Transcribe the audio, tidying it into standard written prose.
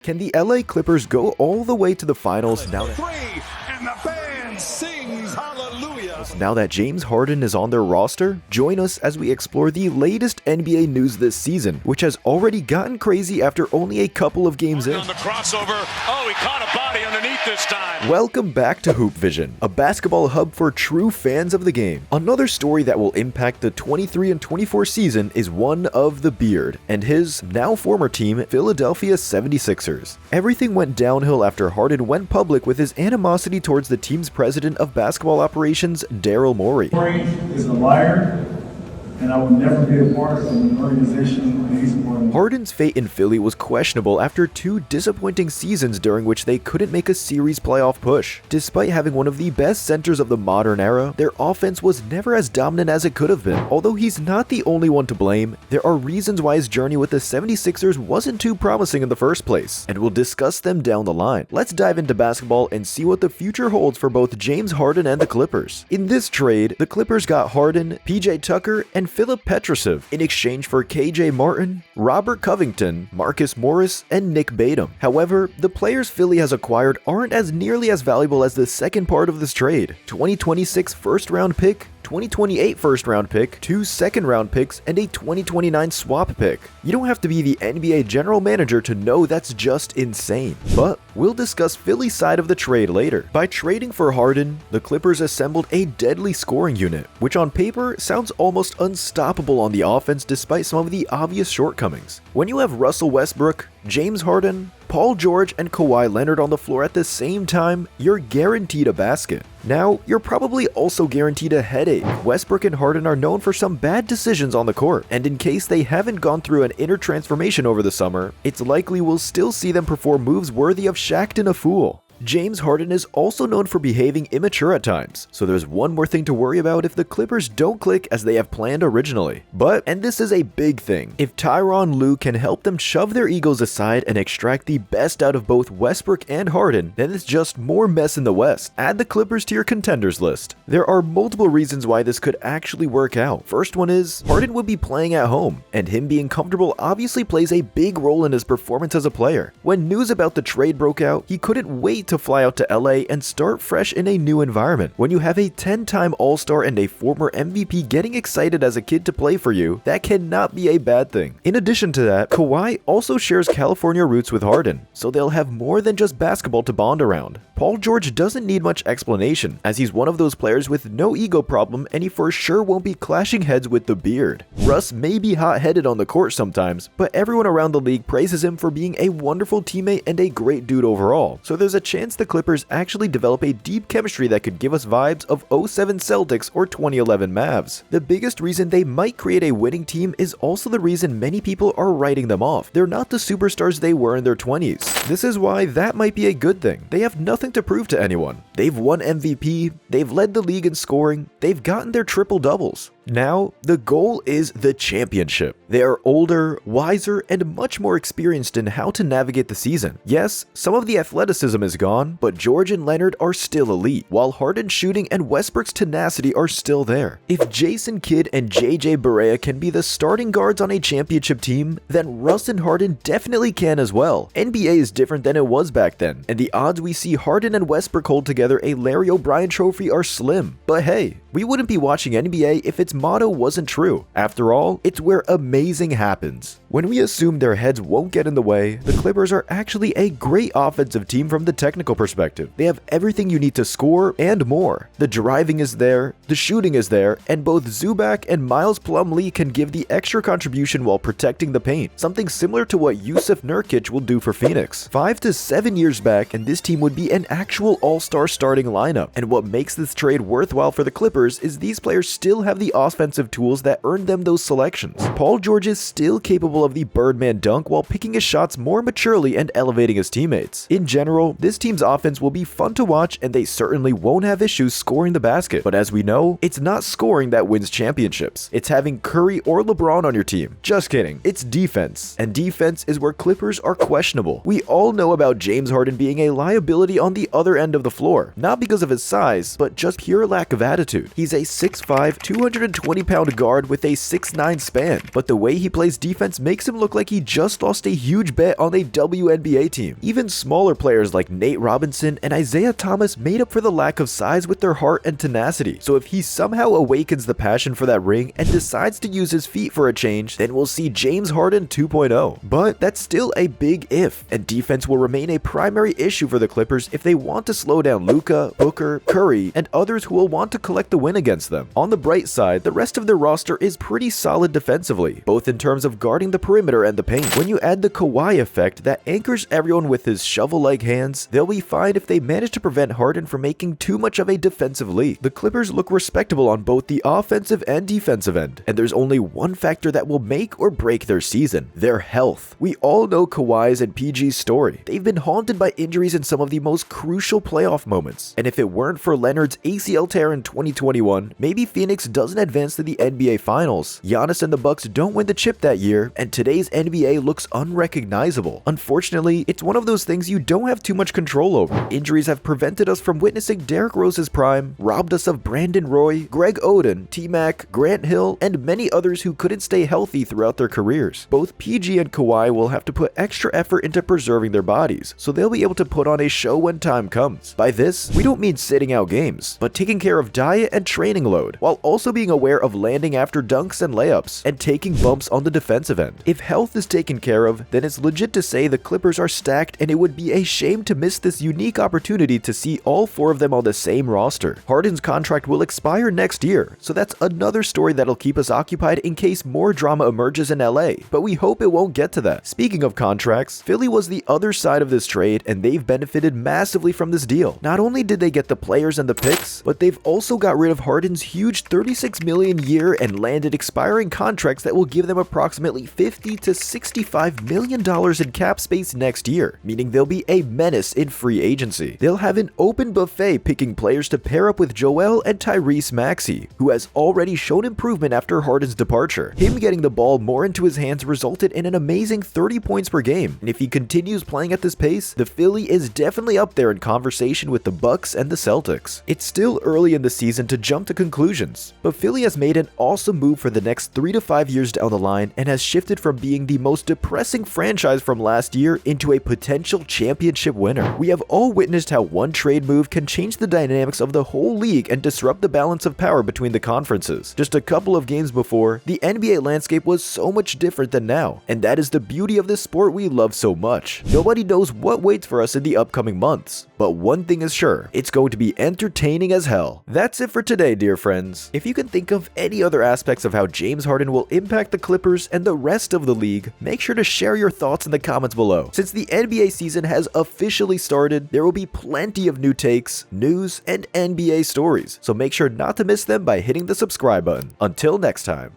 Can the LA Clippers go all the way to the finals now that James Harden is on their roster? Join us as we explore the latest NBA news this season, which has already gotten crazy after only a couple of games in. On the crossover. Oh, he caught a body underneath this time. Welcome back to Hoop Vision, a basketball hub for true fans of the game. Another story that will impact the 23 and 24 season is one of the Beard and his now former team, Philadelphia 76ers. Everything went downhill after Harden went public with his animosity towards the team's president of basketball operations, Daryl Morey. Morey is a liar, and I will never be a part of an organization that he's a part of. Harden's fate in Philly was questionable after two disappointing seasons during which they couldn't make a series playoff push. Despite having one of the best centers of the modern era, their offense was never as dominant as it could have been. Although he's not the only one to blame, there are reasons why his journey with the 76ers wasn't too promising in the first place, and we'll discuss them down the line. Let's dive into basketball and see what the future holds for both James Harden and the Clippers. In this trade, the Clippers got Harden, PJ Tucker, and Philip Petrusev in exchange for KJ Martin, Robert Covington, Marcus Morris, and Nick Batum. However, the players Philly has acquired aren't as nearly as valuable as the second part of this trade. 2026 first-round pick, 2028 first-round pick, 2 second-round picks, and a 2029 swap pick. You don't have to be the NBA general manager to know that's just insane. But we'll discuss Philly's side of the trade later. By trading for Harden, the Clippers assembled a deadly scoring unit, which on paper sounds almost unstoppable on the offense despite some of the obvious shortcomings. When you have Russell Westbrook, James Harden, Paul George, and Kawhi Leonard on the floor at the same time, you're guaranteed a basket. Now, you're probably also guaranteed a headache. Westbrook and Harden are known for some bad decisions on the court, and in case they haven't gone through an inner transformation over the summer, it's likely we'll still see them perform moves worthy of Shaqtin' a Fool. James Harden is also known for behaving immature at times, so there's one more thing to worry about if the Clippers don't click as they have planned originally. But, and this is a big thing, if Tyronn Lue can help them shove their egos aside and extract the best out of both Westbrook and Harden, then it's just more mess in the West. Add the Clippers to your contenders list. There are multiple reasons why this could actually work out. First one is, Harden would be playing at home, and him being comfortable obviously plays a big role in his performance as a player. When news about the trade broke out, he couldn't wait to fly out to LA and start fresh in a new environment. When you have a 10-time All-Star and a former MVP getting excited as a kid to play for you, that cannot be a bad thing. In addition to that, Kawhi also shares California roots with Harden, so they'll have more than just basketball to bond around. Paul George doesn't need much explanation, as he's one of those players with no ego problem and he for sure won't be clashing heads with the Beard. Russ may be hot-headed on the court sometimes, but everyone around the league praises him for being a wonderful teammate and a great dude overall, so there's a chance the Clippers actually develop a deep chemistry that could give us vibes of 07 Celtics or 2011 Mavs. The biggest reason they might create a winning team is also the reason many people are writing them off. They're not the superstars they were in their 20s. This is why that might be a good thing. They have nothing to prove to anyone. They've won MVP, they've led the league in scoring, they've gotten their triple-doubles. Now, the goal is the championship. They are older, wiser, and much more experienced in how to navigate the season. Yes, some of the athleticism is gone, but George and Leonard are still elite, while Harden's shooting and Westbrook's tenacity are still there. If Jason Kidd and JJ Barea can be the starting guards on a championship team, then Russ and Harden definitely can as well. NBA is different than it was back then, and the odds we see Harden and Westbrook hold together a Larry O'Brien trophy are slim. But hey, we wouldn't be watching NBA if its motto wasn't true. After all, it's where amazing happens. When we assume their heads won't get in the way, the Clippers are actually a great offensive team from the technical perspective. They have everything you need to score and more. The driving is there, the shooting is there, and both Zubac and Miles Plumlee can give the extra contribution while protecting the paint, something similar to what Yusuf Nurkic will do for Phoenix. 5 to 7 years back, and this team would be an actual all-star starting lineup, and what makes this trade worthwhile for the Clippers is these players still have the offensive tools that earned them those selections. Paul George is still capable of the Birdman dunk while picking his shots more maturely and elevating his teammates. In general, this team's offense will be fun to watch and they certainly won't have issues scoring the basket, but as we know, it's not scoring that wins championships. It's having Curry or LeBron on your team. Just kidding, it's defense, and defense is where Clippers are questionable. We all know about James Harden being a liability on the other end of the floor, not because of his size, but just pure lack of attitude. He's a 6'5", 220-pound guard with a 6'9" span, but the way he plays defense makes him look like he just lost a huge bet on a WNBA team. Even smaller players like Nate Robinson and Isaiah Thomas made up for the lack of size with their heart and tenacity. So if he somehow awakens the passion for that ring and decides to use his feet for a change, then we'll see James Harden 2.0. But that's still a big if, and defense will remain a primary issue for the Clippers if they want to slow down Luka, Booker, Curry, and others who will want to collect the win against them. On the bright side, the rest of their roster is pretty solid defensively, both in terms of guarding the perimeter and the paint. When you add the Kawhi effect that anchors everyone with his shovel-like hands, they'll be fine if they manage to prevent Harden from making too much of a defensive leap. The Clippers look respectable on both the offensive and defensive end, and there's only one factor that will make or break their season: their health. We all know Kawhi's and PG's story. They've been haunted by injuries in some of the most crucial playoff moments, and if it weren't for Leonard's ACL tear in 2021, maybe Phoenix doesn't advance to the NBA Finals. Giannis and the Bucks don't win the chip that year, and today's NBA looks unrecognizable. Unfortunately, it's one of those things you don't have too much control over. Injuries have prevented us from witnessing Derrick Rose's prime, robbed us of Brandon Roy, Greg Oden, T-Mac, Grant Hill, and many others who couldn't stay healthy throughout their careers. Both PG and Kawhi will have to put extra effort into preserving their bodies, so they'll be able to put on a show when time comes. By this, we don't mean sitting out games, but taking care of diet and training load, while also being aware of landing after dunks and layups, and taking bumps on the defensive end. If health is taken care of, then it's legit to say the Clippers are stacked, and it would be a shame to miss this unique opportunity to see all four of them on the same roster. Harden's contract will expire next year, so that's another story that'll keep us occupied in case more drama emerges in LA, but we hope it won't get to that. Speaking of contracts, Philly was the other side of this trade, and they've benefited massively from this deal. Not only did they get the players and the picks, but they've also got rid of Harden's huge $36 million year and landed expiring contracts that will give them approximately $50 to $65 million in cap space next year, meaning they'll be a menace in free agency. They'll have an open buffet picking players to pair up with Joel and Tyrese Maxey, who has already shown improvement after Harden's departure. Him getting the ball more into his hands resulted in an amazing 30 points per game, and if he continues playing at this pace, the Philly is definitely up there in conversation with the Bucks and the Celtics. It's still early in the season to jump to conclusions, but Philly has made an awesome move for the next 3 to 5 years down the line and has shifted from being the most depressing franchise from last year into a potential championship winner. We have all witnessed how one trade move can change the dynamics of the whole league and disrupt the balance of power between the conferences. Just a couple of games before, the NBA landscape was so much different than now, and that is the beauty of this sport we love so much. Nobody knows what waits for us in the upcoming months, but one thing is sure, it's going to be entertaining as hell. That's it for today, dear friends. If you can think of any other aspects of how James Harden will impact the Clippers and the rest of the league, make sure to share your thoughts in the comments below. Since the NBA season has officially started, there will be plenty of new takes, news, and NBA stories, so make sure not to miss them by hitting the subscribe button. Until next time.